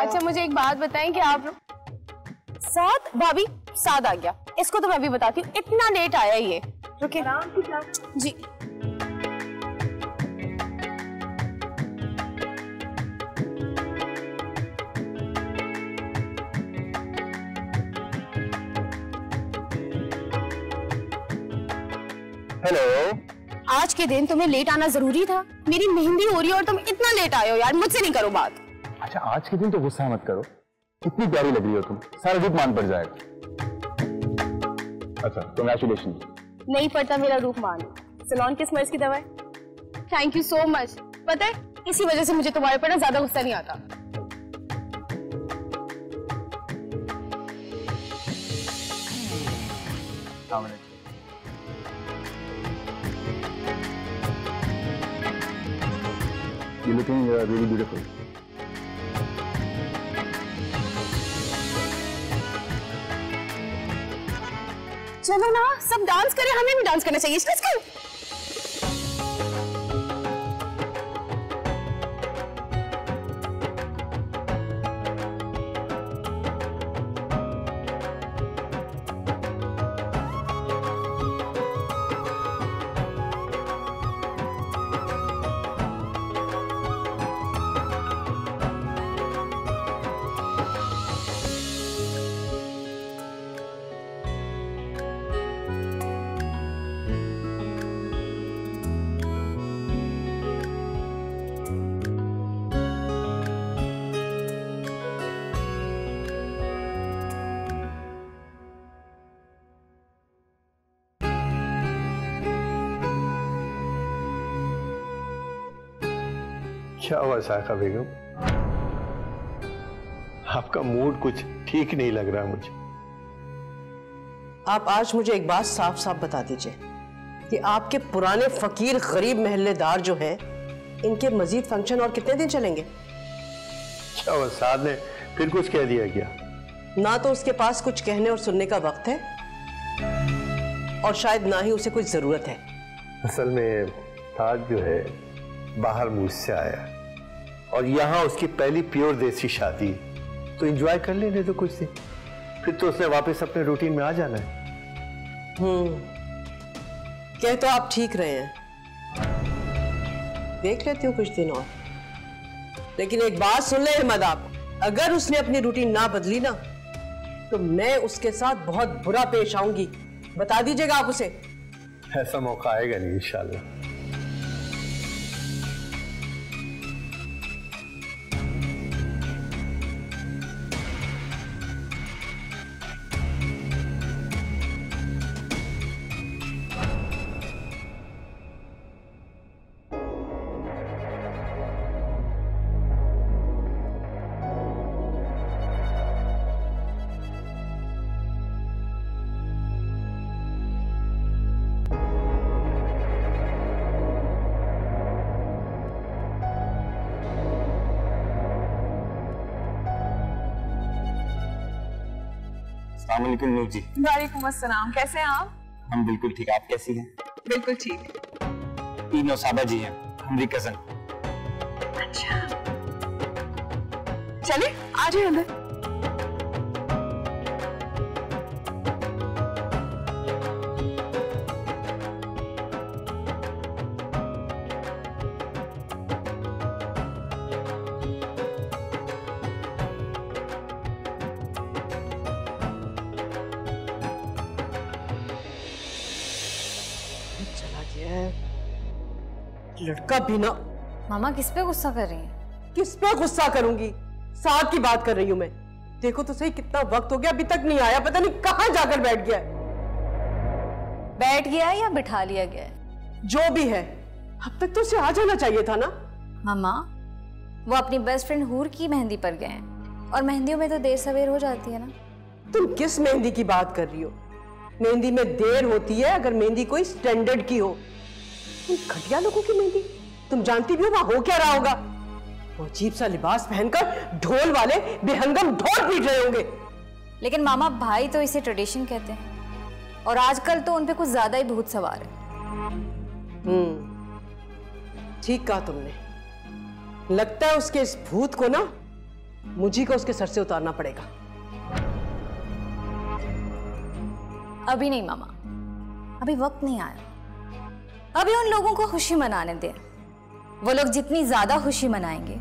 अच्छा मुझे एक बात बताएं कि आप साथ भाभी साथ आ गया, इसको तो मैं भी बताती हूँ, इतना लेट आया ये। रुके जी। हेलो। आज के दिन तुम्हें लेट आना जरूरी था? मेरी मेहंदी हो रही है और तुम इतना लेट आए हो यार, मुझसे नहीं करो बात। अच्छा आज के दिन तो गुस्सा मत करो, इतनी प्यारी लग रही हो तुम, सारा रूप मान पड़ जाएगा। अच्छा कांग्रेचुलेशन। नहीं पड़ता मेरा रूप मान, सैलून के स्मेल्स की दवा है। Thank you so much. पता है इसी वजह से मुझे तुम्हारे पर ना ज्यादा गुस्सा नहीं आता। You're looking really beautiful. चलो ना सब डांस करें, हमें भी डांस करना चाहिए। Let's go. क्या हुआ सायका बेगम, आपका मूड कुछ ठीक नहीं लग रहा मुझे। आप आज मुझे एक बात साफ साफ बता दीजिए कि आपके पुराने फकीर गरीब महल्लेदार जो हैं, इनके मजीद फंक्शन और कितने दिन चलेंगे? क्या हुआ, साहब ने फिर कुछ कह दिया क्या? ना तो उसके पास कुछ कहने और सुनने का वक्त है और शायद ना ही उसे कुछ जरूरत है। असल में ताज जो है बाहर मुझसे आया और यहाँ उसकी पहली प्योर देसी शादी, तो एंजॉय कर लेने दो कुछ दिन, फिर तो उसने वापस अपने रूटीन में आ जाना है। कह तो आप ठीक रहे हैं, देख लेती हूँ कुछ दिन और। लेकिन एक बात सुन ले अहमद, आप अगर उसने अपनी रूटीन ना बदली ना तो मैं उसके साथ बहुत बुरा पेश आऊंगी, बता दीजिएगा आप उसे। ऐसा मौका आएगा नहीं इंशाल्लाह। नूर जी। वालेकुम अस्सलाम, कैसे हैं आप? हम बिल्कुल ठीक, आप कैसी हैं? बिल्कुल ठीक। तीनों साबा जी हैं, हमारी कजन। अच्छा चले आ जाइए अंदर। लड़का भी ना। मामा किस पे गुस्सा कर रही हैं? किस पे गुस्सा करूंगी, साथ की बात कर रही हूं मैं। देखो तो सही कितना वक्त हो गया, अभी तक नहीं आया, पता नहीं कहां जाकर बैठ गया है। बैठ गया है या बिठा लिया गया है? जो भी है, अब तक तो उसे आ जाना चाहिए था ना। मामा वो अपनी बेस्ट फ्रेंड हूर की मेहंदी पर गए हैं और मेहंदियों में तो देर सवेर हो जाती है ना। तुम किस मेहंदी की बात कर रही हो? मेहंदी में देर होती है अगर मेहंदी कोई स्टैंडर्ड की हो। तुम घटिया लोगों की मेहंदी, तुम जानती भी हो वहां हो क्या रहा होगा। वो अजीब सा लिबास पहनकर ढोल वाले बेहंगम ढोल पीट रहे होंगे। लेकिन मामा भाई तो इसे ट्रेडिशन कहते हैं और आजकल तो उनपे कुछ ज्यादा ही भूत सवार है। ठीक कहा तुमने। लगता है उसके इस भूत को ना मुझी को उसके सर से उतारना पड़ेगा। अभी नहीं मामा, अभी वक्त नहीं आया। अभी उन लोगों को खुशी मनाने दें। वो लोग जितनी ज्यादा खुशी मनाएंगे,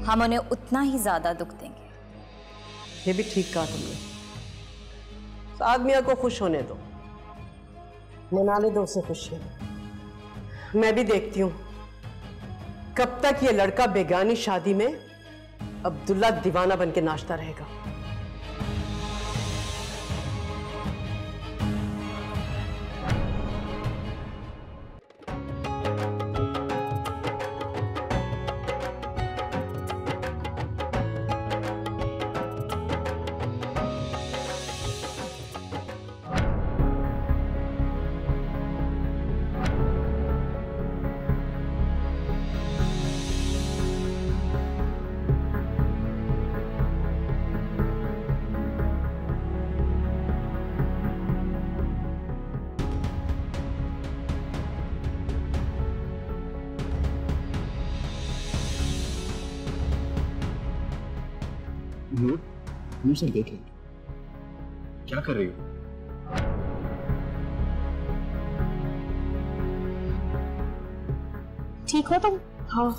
हम उन्हें उतना ही ज्यादा दुख देंगे। ये भी ठीक कहा तुमने। साद मियां को खुश होने दो, मना ले दो उसे खुशियां। मैं भी देखती हूं कब तक ये लड़का बेगानी शादी में अब्दुल्ला दीवाना बन के नाचता रहेगा। नूर से देख लो, क्या कर रही हो? ठीक हो तुम? हाँ।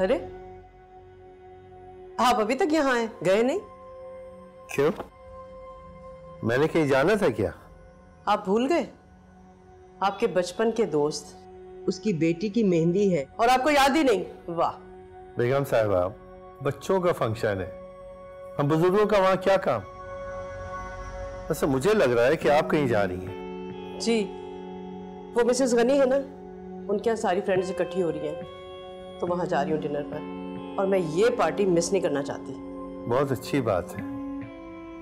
अरे आप अभी तक यहाँ आए, गए नहीं? क्यों? मैंने कहीं जाना था क्या? आप भूल गए? आपके बचपन के दोस्त, उसकी बेटी की मेहंदी है और आपको याद ही नहीं? वाह बेगम साहिबा, बच्चों का फंक्शन है, हम बुजुर्गों का वहां क्या काम? वैसे मुझे लग रहा है कि आप कहीं जा रही हैं। जी, वो मिसेस गनी है ना, उनके यहाँ सारी फ्रेंड्स इकट्ठी हो रही हैं, तो वहां जा रही हूँ डिनर पर, और मैं ये पार्टी मिस नहीं करना चाहती। बहुत अच्छी बात है,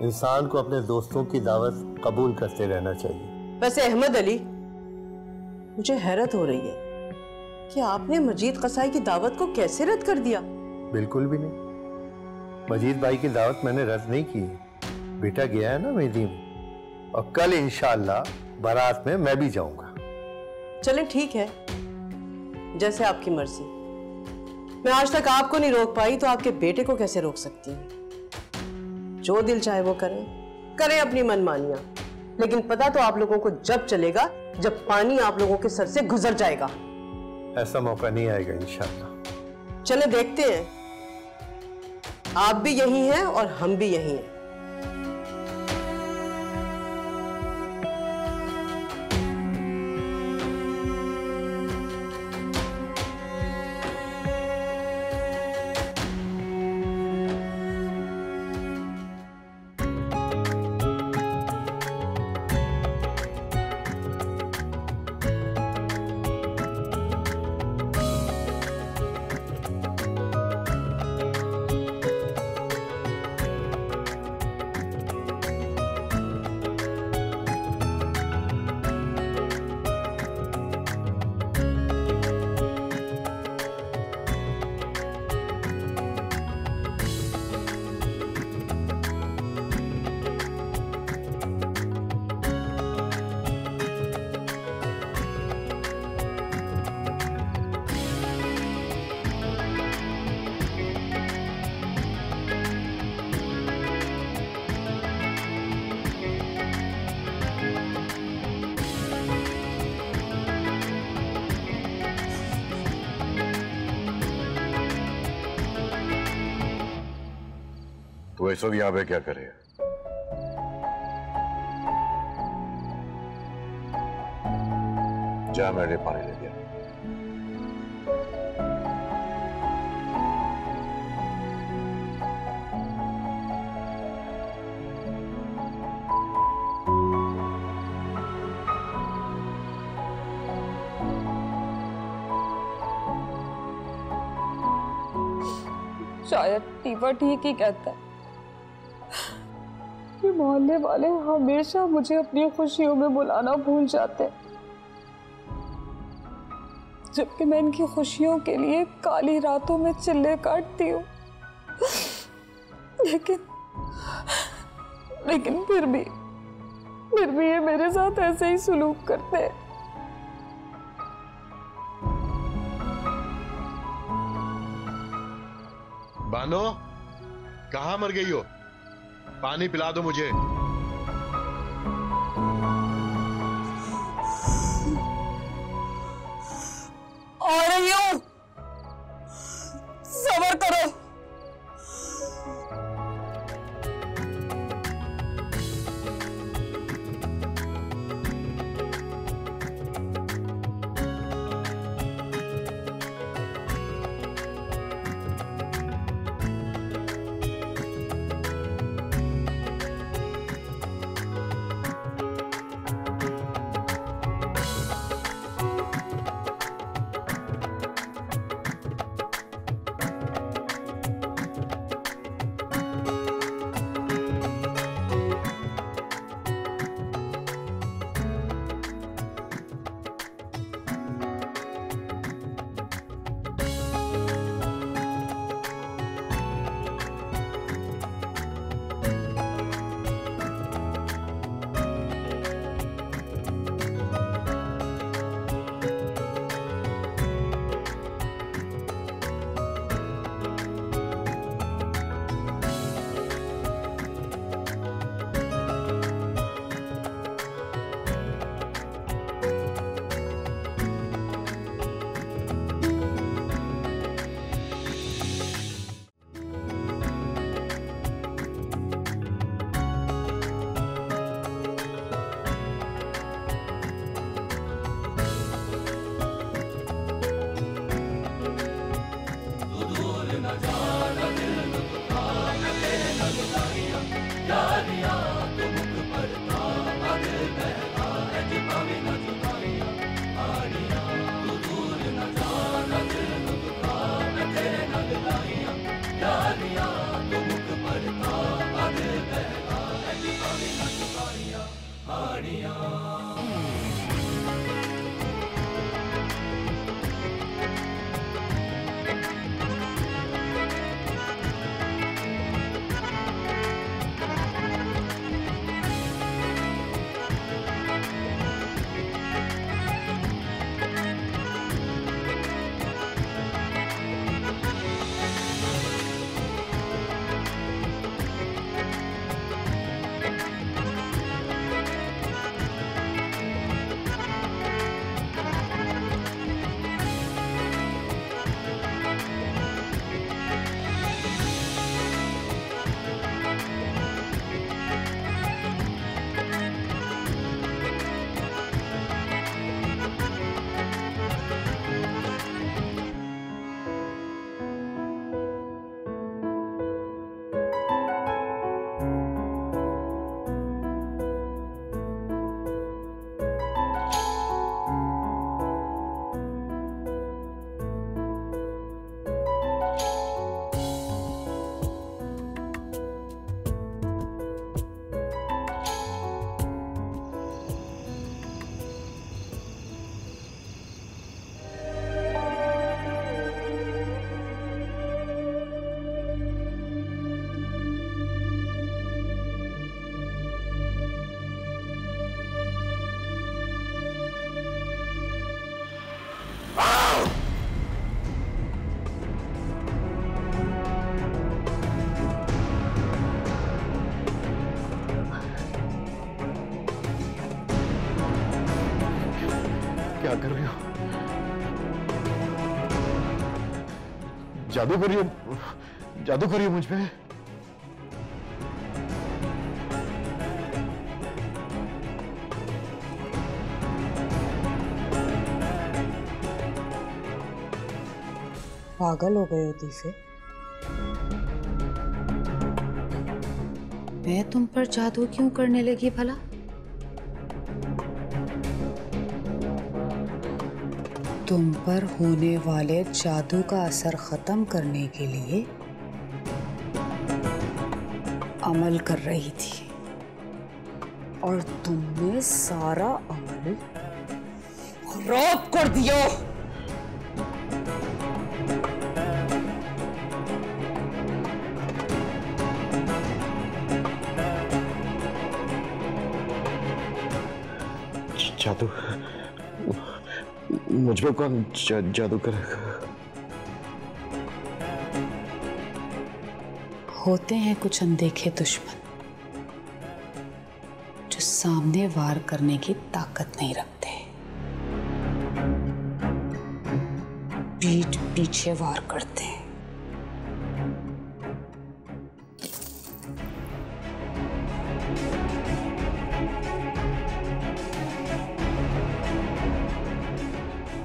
इंसान को अपने दोस्तों की दावत कबूल करते रहना चाहिए। वैसे अहमद अली, मुझे हैरत हो रही है कि आपने मजीद कसाई की दावत को कैसे रद्द कर दिया? बिल्कुल भी नहीं, मजीद भाई की दावत मैंने रद्द नहीं की। बेटा गया है ना मेहंदी में, और कल इंशाअल्लाह बारात में मैं भी जाऊंगा। चलें ठीक है, जैसे आपकी मर्जी। मैं आज तक आपको नहीं रोक पाई, तो आपके बेटे को कैसे रोक सकती हूँ? जो दिल चाहे वो करें अपनी मनमानियां, लेकिन पता तो आप लोगों को जब चलेगा जब पानी आप लोगों के सर से गुजर जाएगा। ऐसा मौका नहीं आएगा इंशाअल्लाह। चले देखते हैं, आप भी यही हैं और हम भी यही हैं। वो इस वक्त यहाँ पे क्या करे? जा मेरे लिए पानी ले दिया। शायद टीवा ठीक ही कहता है। ये मोहल्ले वाले हमेशा मुझे अपनी खुशियों में बुलाना भूल जाते हैं, जबकि मैं इनकी खुशियों के लिए काली रातों में चिल्ले काटती हूँ। लेकिन फिर भी ये मेरे साथ ऐसे ही सलूक करते हैं। बानो, कहाँ मर गई हो? पानी पिला दो मुझे। आ रही हूँ, सब्र करो। क्या कर रही हो? जादू कर रही हो मुझ पे? पागल हो गए हो दीफे? मैं तुम पर जादू क्यों करने लगी भला? तुम पर होने वाले जादू का असर खत्म करने के लिए अमल कर रही थी, और तुमने सारा अमल खराब कर दिया। जादू? मुझ में कौन जादू करेगा? होते हैं कुछ अनदेखे दुश्मन जो सामने वार करने की ताकत नहीं रखते, पीठ पीछे वार करते हैं।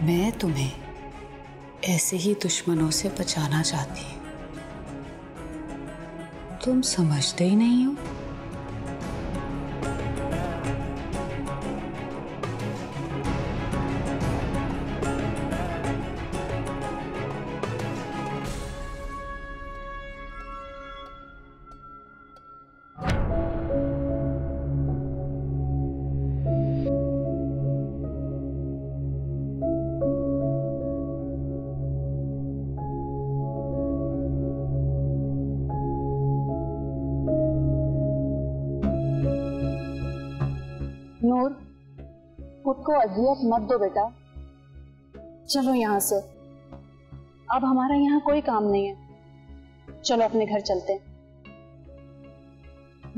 मैं तुम्हें ऐसे ही दुश्मनों से बचाना चाहती हूँ। तुम समझते ही नहीं हो। नूर, खुद को अजियत मत दो बेटा। चलो यहाँ से, अब हमारा यहाँ कोई काम नहीं है। चलो अपने घर चलते हैं।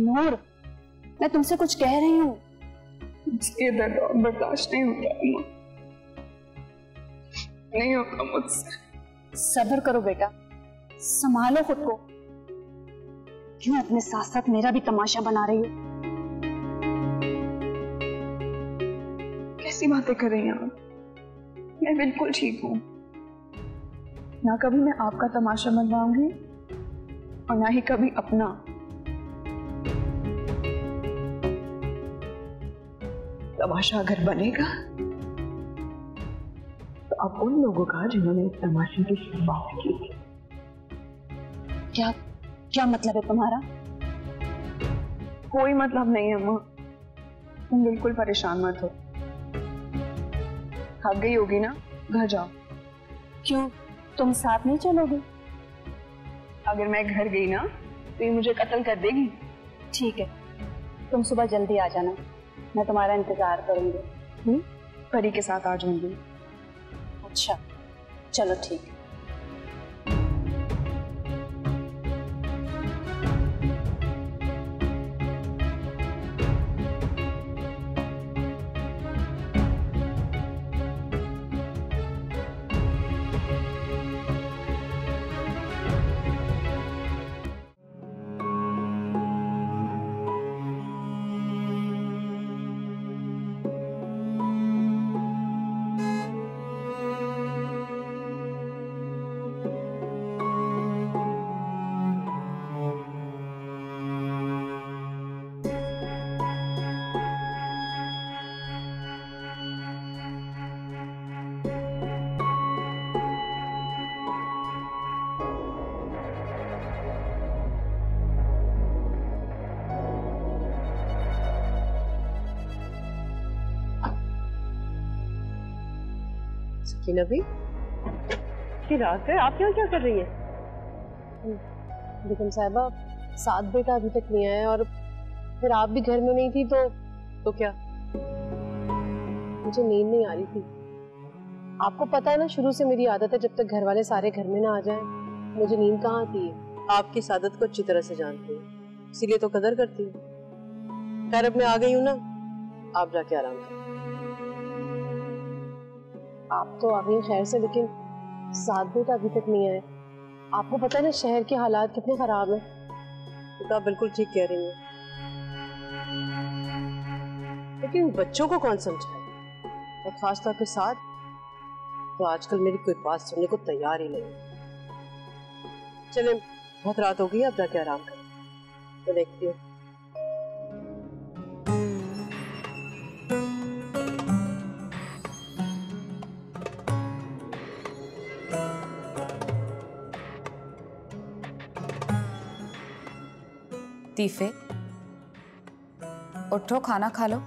नूर, मैं तुमसे कुछ कह रही हूँ। ये दर्द और बर्दाश्त नहीं होता अम्मा, नहीं होता मुझसे। सब्र करो बेटा, संभालो खुद को। क्यों अपने साथ साथ मेरा भी तमाशा बना रही हो? कैसी बातें कर रही हैं आप? मैं बिल्कुल ठीक हूँ। ना कभी मैं आपका तमाशा बनवाऊंगी और ना ही कभी अपना। तमाशा अगर बनेगा तो अब उन लोगों का जिन्होंने इस तमाशे की शुरुआत की थी। क्या क्या मतलब है तुम्हारा? कोई मतलब नहीं है अम्मा, तुम बिल्कुल परेशान मत हो। थक गई होगी ना, घर जाओ। क्यों, तुम साथ नहीं चलोगे? अगर मैं घर गई ना तो ये मुझे कत्ल कर देगी। ठीक है, तुम सुबह जल्दी आ जाना, मैं तुम्हारा इंतजार करूंगी। परी के साथ आ जाऊंगी। अच्छा, चलो ठीक है। नबी, की रात है, आप यहाँ क्या कर रही हैं? बेगम साहिबा, साद बेटा अभी तक नहीं आया और फिर आप भी घर में नहीं थी तो क्या? मुझे नींद नहीं आ रही थी। आपको पता है ना, शुरू से मेरी आदत है जब तक घर वाले सारे घर में ना आ जाएं, मुझे नींद कहाँ आती है। आपकी इस आदत को अच्छी तरह से जानती हूँ, इसीलिए तो कदर करती हूँ। खैर, अब मैं आ गई हूँ ना, आप जाके आराम करें। आप तो आ गई खैर से, लेकिन साद बेटा अभी तक नहीं आए। आपको पता है ना शहर के हालात कितने खराब हैं। तो आप बिल्कुल ठीक कह रही हैं, लेकिन बच्चों को कौन समझाए, और खासतौर पे साथ तो आजकल मेरी कोई बात सुनने को तैयार ही नहीं। चले, बहुत रात हो गई, अब जाके आराम करें। मैं देखती हूँ। तीफे, उठो, खाना खा लो।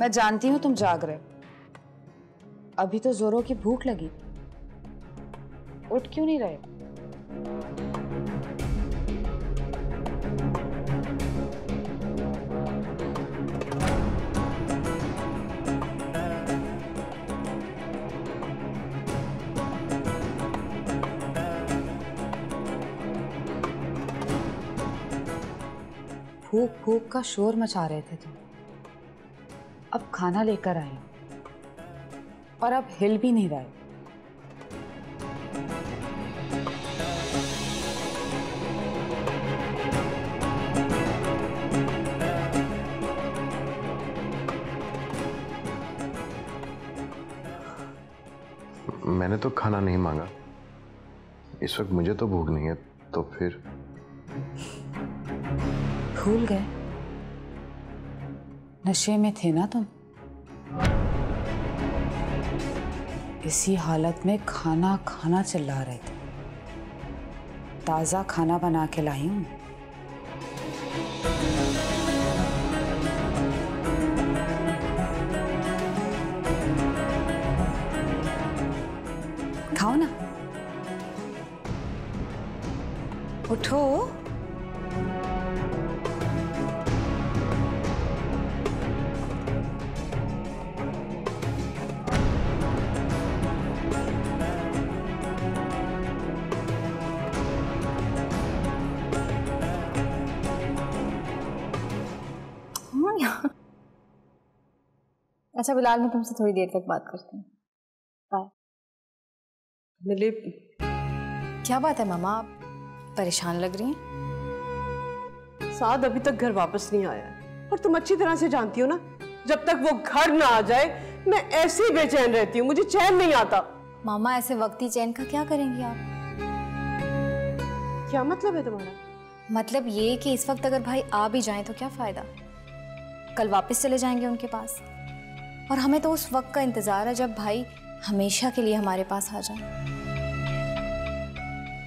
मैं जानती हूं तुम जाग रहे हो, अभी तो जोरों की भूख लगी। उठ क्यों नहीं रहे? फूक फूक का शोर मचा रहे थे तुम, अब खाना लेकर आए और अब हिल भी नहीं रहे। मैंने तो खाना नहीं मांगा, इस वक्त मुझे तो भूख नहीं है, तो फिर भूल गए? नशे में थे ना तुम? इसी हालत में खाना खाना चिल्ला रहे थे। ताजा खाना बना के लाई हूं। खाओ ना, उठो। अच्छा बिलाल, मैं तुमसे थोड़ी देर तक बात करती हूँ। बाय। मिली? क्या बात है मामा, आप परेशान लग रही हैं? साद अभी तक घर वापस नहीं आया और तुम अच्छी तरह से जानती हो ना, जब तक वो घर ना आ जाए मैं ऐसे ही बेचैन रहती हूँ, मुझे चैन नहीं आता। मामा ऐसे वक्ती चैन का क्या करेंगी आप? क्या मतलब है तुम्हारा? मतलब ये कि इस वक्त अगर भाई आ भी जाएं तो क्या फायदा, कल वापस चले जाएंगे उनके पास, और हमें तो उस वक्त का इंतजार है जब भाई हमेशा के लिए हमारे पास आ जाए।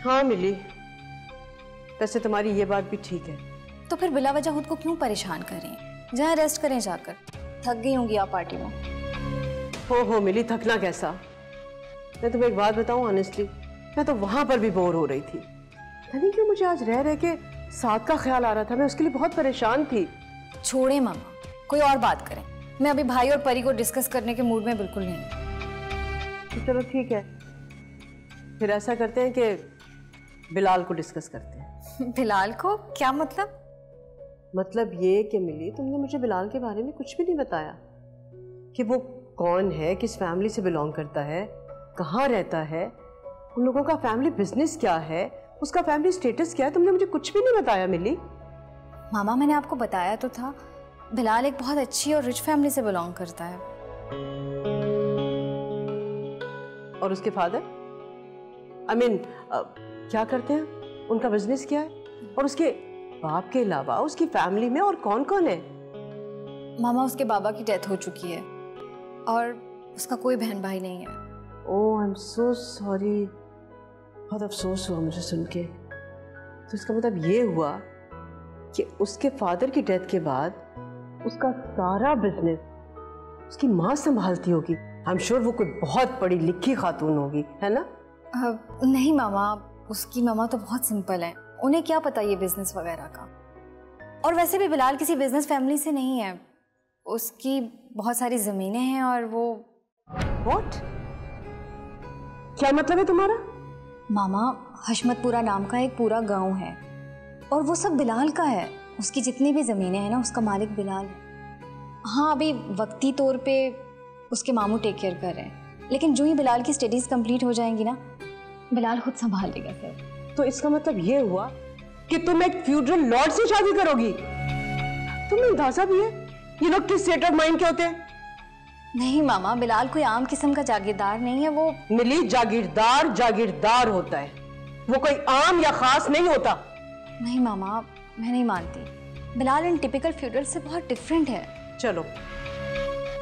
हाँ मिली, वैसे तुम्हारी ये बात भी ठीक है। तो फिर बिला वजह खुद को क्यों परेशान करें, जहाँ रेस्ट करें जाकर। थक गई होंगी आप पार्टी में। हो मिली, थकना कैसा। मैं तुम्हें एक बात बताऊं ऑनेस्टली, मैं तो वहां पर भी बोर हो रही थी। नहीं क्यों मुझे आज रह रह के साथ का ख्याल आ रहा था, मैं उसके लिए बहुत परेशान थी। छोड़े मामा, कोई और बात करें। मैं अभी भाई और परी को डिस्कस करने के मूड में बिल्कुल नहीं हूं। तो चलो ठीक है, फिर ऐसा करते हैं कि बिलाल को डिस्कस करते हैं। बिलाल को? क्या मतलब? मतलब ये कि मिली, तुमने मुझे बिलाल के बारे में कुछ भी नहीं बताया कि वो कौन है, किस फैमिली से बिलोंग करता है, कहाँ रहता है, उन लोगों का फैमिली बिजनेस क्या है, उसका फैमिली स्टेटस क्या है। तुमने मुझे कुछ भी नहीं बताया मिली। मामा मैंने आपको बताया तो था, बिलाल एक बहुत अच्छी और रिच फैमिली से बिलोंग करता है। और उसके फादर क्या करते हैं, उनका बिजनेस क्या है, और उसके बाप के अलावा उसकी फैमिली में और कौन कौन है? मामा उसके बाबा की डेथ हो चुकी है और उसका कोई बहन भाई नहीं है। ओह आई एम सो सॉरी, बहुत अफसोस हुआ मुझे सुन के। तो इसका मतलब ये हुआ कि उसके फादर की डेथ के बाद उसका सारा बिजनेस उसकी माँ संभालती होगी। आई एम श्योर वो कोई बहुत पढ़ी लिखी खातून होगी, है ना? नहीं मामा, उसकी मामा तो बहुत सिंपल है, उन्हें क्या पता ये बिजनेस वगैरह का। और वैसे भी बिलाल किसी बिजनेस फैमिली से नहीं है, उसकी बहुत सारी जमीनें हैं और वो। What? क्या मतलब है तुम्हारा? मामा, हशमतपुरा नाम का एक पूरा गांव है और वो सब बिलाल का है। उसकी जितनी भी ज़मीनें हैं ना, उसका मालिक बिलाल है। हाँ, अभी वक्ती तौर पे उसके मामू टेक केयर कर रहे हैं, लेकिन जो ही बिलाल की स्टडीज़ कंप्लीट हो जाएंगी ना, बिलाल खुद संभाल लेगा सर। तो इसका मतलब ये हुआ कि तुम एक फ्यूडरल लॉर्ड से शादी करोगी? तुम्हें अंदाजा भी है ये लोग किस स्टेट ऑफ माइंड के होते हैं? नहीं मामा, बिलाल कोई आम किस्म का जागीरदार नहीं है। वो मिली जागीरदार जागीरदार होता है, वो कोई आम या खास नहीं होता। नहीं मामा, मैं नहीं मानती। बिलाल इन टिपिकल फ्यूडल से बहुत डिफरेंट है। चलो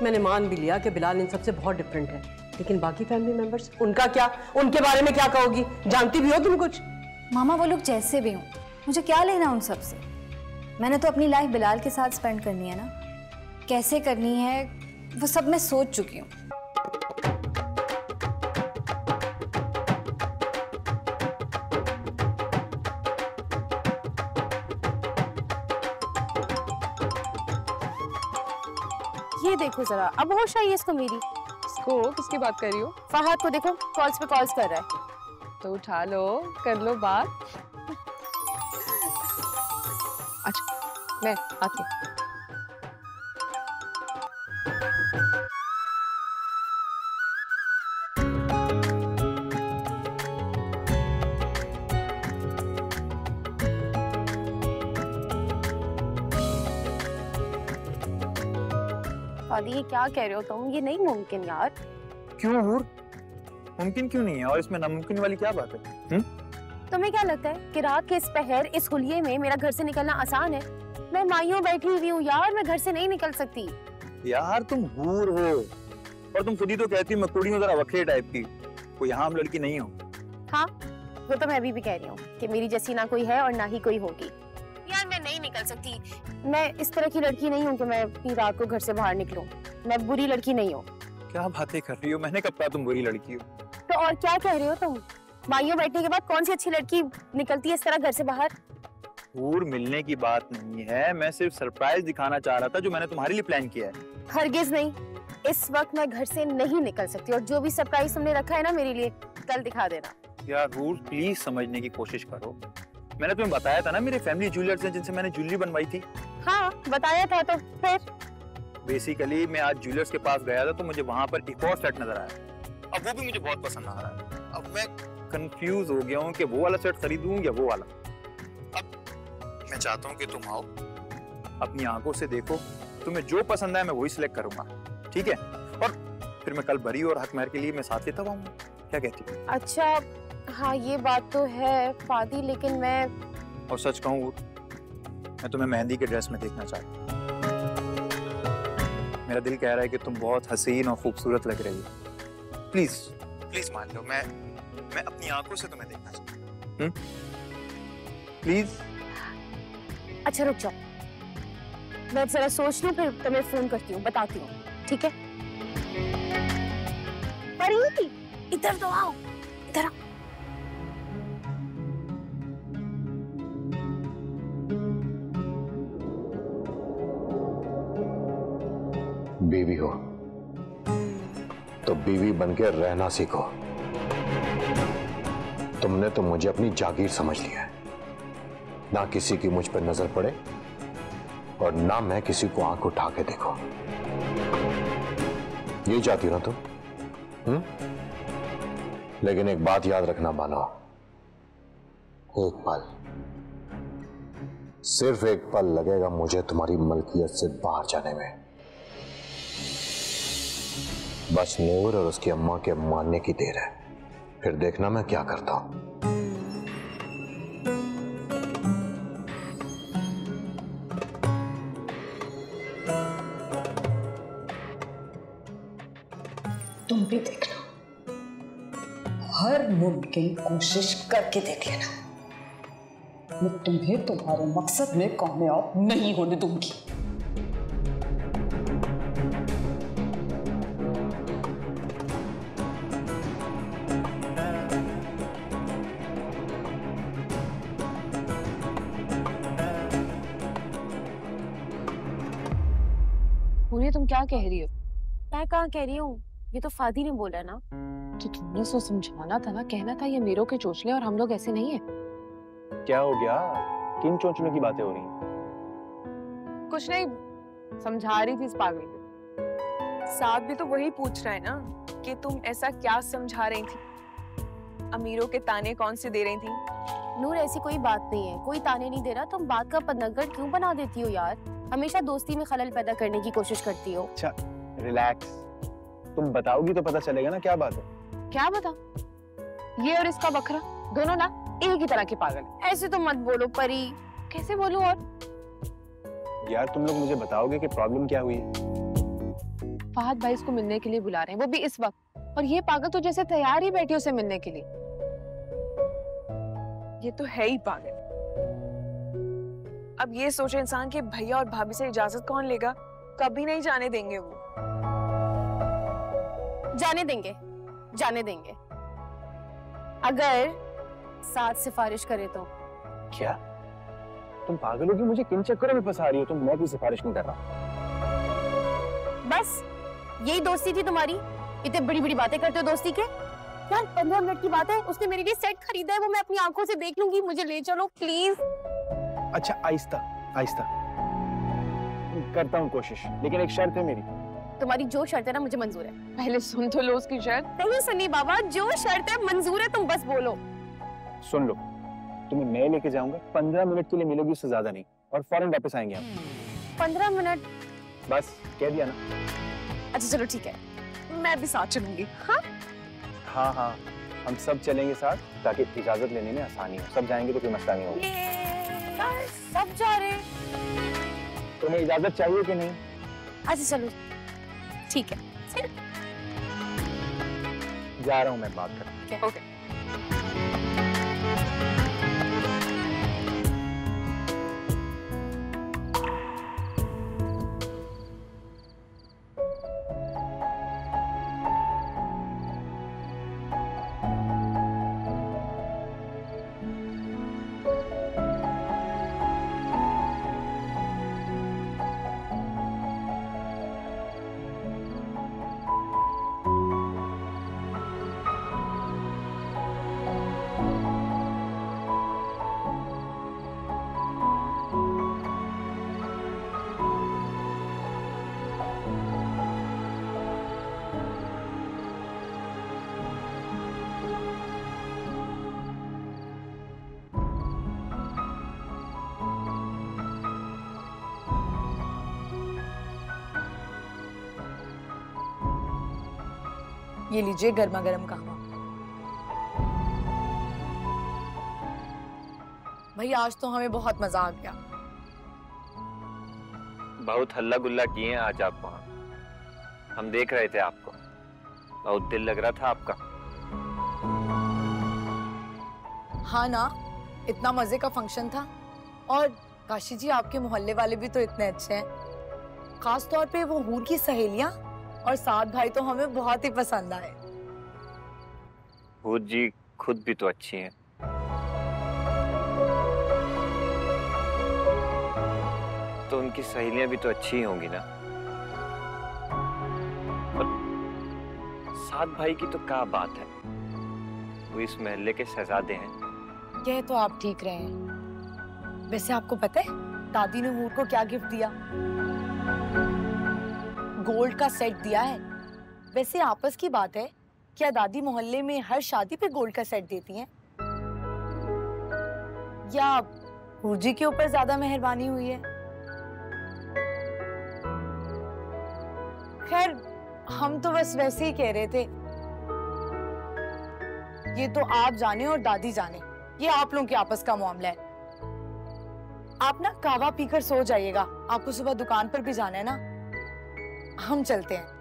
मैंने मान भी लिया कि बिलाल इन सबसे बहुत डिफरेंट है, लेकिन बाकी फैमिली मेंबर्स, उनका क्या? उनके बारे में क्या कहोगी? जानती भी हो तुम कुछ? मामा वो लोग जैसे भी हों, मुझे क्या लेना उन सब से? मैंने तो अपनी लाइफ बिलाल के साथ स्पेंड करनी है ना। कैसे करनी है वो सब मैं सोच चुकी हूँ। ये देखो जरा, अब होश आई है इसको मेरी। इसको? किसकी बात कर रही हो? फहद को देखो, कॉल्स पे कॉल्स कर रहा है। तो उठा लो, कर लो बात। अच्छा मैं आती हूँ। फादी ये क्या कह रहे हो तुम? ये नहीं मुमकिन यार। क्यों हूर? मुमकिन क्यों नहीं है? और इसमें नामुमकिन वाली क्या बात है? तुम्हें क्या लगता है कि रात के इस पहर इस हुलिये में मेरा घर से निकलना आसान है? मैं मायूं बैठी हुई हूँ यार, मैं घर से नहीं निकल सकती। यार तुम हूर हो और तुम खुद ही तो कहती मैं कुड़ी हूँ जरा वक्रे टाइप की, कोई यहाँ हम लड़की नहीं हो। हाँ वो तो मैं अभी भी कह रही हूँ कि मेरी जैसी ना कोई है और ना ही कोई होगी। यार मैं नहीं निकल सकती। मैं इस तरह की लड़की नहीं हूँ कि मैं अपनी रात को घर से बाहर निकलूं। मैं बुरी लड़की नहीं हूँ। क्या बातें कर रही हो? मैंने कब कहा तुम बुरी लड़की हो? तो और क्या कह रहे हो तुम? माइयों बैठने के बाद कौन सी अच्छी लड़की निकलती है इस तरह घर से बाहर? हूर मिलने की बात नहीं है, मैं सिर्फ सरप्राइज दिखाना चाह रहा था जो मैंने तुम्हारे लिए प्लान किया है। हरगिज नहीं, इस वक्त मैं घर से नहीं निकल सकती और जो भी सरप्राइज तुमने रखा है ना मेरे लिए, कल दिखा देना। यार हूर प्लीज समझने की कोशिश करो। मैंने तुम्हें बताया था ना मेरे फैमिली ज्वेलर्स हैं जिनसे मैंने ज्वेलरी बनवाई थी। हाँ बताया था, तो फिर? बेसिकली मैं आज ज्वेलर्स के पास गया था तो मुझे वहां पर एक और सेट नजर आया। अब वो भी मुझे बहुत पसंद आ रहा है। अब मैं कंफ्यूज हो गया हूँ कि वो वाला सेट खरीदूं या वो वाला। अब मैं चाहता हूँ कि तुम आओ, अपनी आंखों से देखो, तुम्हें जो पसंद आए मैं वही सिलेक्ट करूंगा, ठीक है? और फिर मैं कल बरी और हक महर के लिए मैं साथ लेता आऊंगा। क्या कहती हो? अच्छा हाँ ये बात तो है फादी, लेकिन मैं और सच कहूँ मैं तुम्हें मेहंदी के ड्रेस में देखना चाहता हूँ। मेरा दिल कह रहा है कि तुम बहुत हसीन और खूबसूरत लग रही हो। प्लीज प्लीज मान लो, मैं अपनी आंखों से तुम्हें देखना चाहता हूँ। प्लीज। अच्छा रुक जाओ, मैं जरा सोच लूं, फिर तुम्हें फोन करती हूँ, बताती हूँ, ठीक है? परी इधर तो आओ, इधर आओ। बीवी हो तो बीवी बनके रहना सीखो। तुमने तो मुझे अपनी जागीर समझ लिया है, ना किसी की मुझ पर नजर पड़े और ना मैं किसी को आंख उठा के देखो। यही चाहती हो ना तुम? लेकिन एक बात याद रखना बानो, एक पल, सिर्फ एक पल लगेगा मुझे तुम्हारी मलकियत से बाहर जाने में। बस नूर और उसकी अम्मा के मानने की देर है, फिर देखना मैं क्या करता हूं। तुम भी देखना, हर मुमकिन कोशिश करके देख लेना। मैं तुम्हें तुम्हारे मकसद में कामयाब नहीं होने दूंगी। तुम क्या कह रही हो? मैं कहाँ कह रही हूँ, ये तो फादी ने बोला ना। तो तुमने उसको समझाना था ना, कहना था ये मेरों के चोचले और हम लोग ऐसे नहीं है। क्या हो गया? किन चोचलों की बातें हो रही हैं? कुछ नहीं, समझा रही थी इस पागल को। साथ भी तो वही पूछ रहा है ना कि तुम ऐसा क्या समझा रही थी? अमीरों के ताने कौन से दे रही थी? नूर ऐसी कोई बात नहीं है, कोई ताने नहीं दे रहा। तुम बात का पनगड़ क्यों बना देती हो यार? हमेशा दोस्ती में खलल पैदा करने की कोशिश करती हो। अच्छा रिलैक्स, तुम बताओगी तो पता चलेगा ना क्या बात है। क्या बता? ये और इसका बकरा दोनों ना एक ही तरह के पागल हैं। ऐसे तो मत बोलो परी। कैसे बोलूं? और यार तुम लोग मुझे बताओगे कि प्रॉब्लम क्या हुई है? फहद भाई इसको मिलने के लिए बुला रहे हैं, वो भी इस वक्त, और ये पागल तो जैसे तैयार ही बैठी उसे मिलने के लिए। ये तो है ही पागल। अब ये सोचे इंसान के भैया और भाभी से इजाजत कौन लेगा? कभी नहीं जाने देंगे वो। जाने देंगे, जाने देंगे, अगर साथ सिफारिश करे तो। क्या तुम पागल हो कि मुझे किन चक्करों में फंसा रही हो तुम? मैं भी सिफारिश नहीं कर रहा। बस यही दोस्ती थी तुम्हारी? इतने बड़ी बड़ी बातें करते हो दोस्ती के? यार 15 मिनट की बात है, उसने मेरे लिए सेट खरीदा है, वो मैं अपनी आंखों से देख लूंगी, मुझे ले चलो प्लीज। अच्छा आहिस्ता आहिस्ता करता हूँ कोशिश, लेकिन एक शर्त है मेरी। तुम्हारी जो शर्त है ना मुझे मंजूर है। पहले सुन तो लो उसकी शर्त। नहीं सुनी बाबा, जो शर्त है मंजूर है, तुम बस बोलो। सुन लो, तुम्हें मैं लेके जाऊंगा, 15 मिनट के लिए मिलोगी, उससे ज्यादा नहीं, और फौरन वापस आएंगे हम। 15 मिनट? बस कह दिया ना। अच्छा चलो ठीक है, मैं भी साथ चलूंगी। हाँ हाँ हाँ, हम सब चलेंगे साथ, ताकि इजाजत लेने में आसानी हो। सब जाएंगे तो कोई मसला नहीं होगा। सब जा रहे हैं। तुम्हें इजाजत चाहिए कि नहीं? अच्छा चलो ठीक है, जा रहा हूँ मैं, बात कर। ओके। ये लीजिए गर्मा गर्म कहवा। भाई आज तो हमें बहुत मजा आ गया। बहुत हल्ला गुल्ला किए हैं आज आप वहाँ, हम देख रहे थे आपको, बहुत दिल लग रहा था आपका। हाँ ना, इतना मजे का फंक्शन था, और काशी जी आपके मोहल्ले वाले भी तो इतने अच्छे हैं, खास तौर पे वो हूर की सहेलियां और साथ भाई तो हमें बहुत ही पसंद आए। हूर जी खुद भी तो अच्छी हैं। तो उनकी सहेलियां भी तो अच्छी ही होंगी ना। और साथ भाई की तो क्या बात है, वो इस महल्ले के शहजादे हैं। यह तो आप ठीक रहे हैं। वैसे आपको पता है दादी ने हूर को क्या गिफ्ट दिया? गोल्ड का सेट दिया है। वैसे आपस की बात है, क्या दादी मोहल्ले में हर शादी पे गोल्ड का सेट देती हैं? या हूर जी के ऊपर ज्यादा मेहरबानी हुई है? खैर हम तो बस वैसे ही कह रहे थे। ये तो आप जाने और दादी जाने, ये आप लोगों के आपस का मामला है। आप ना कावा पीकर सो जाइएगा, आपको सुबह दुकान पर भी जाना है ना। हम चलते हैं।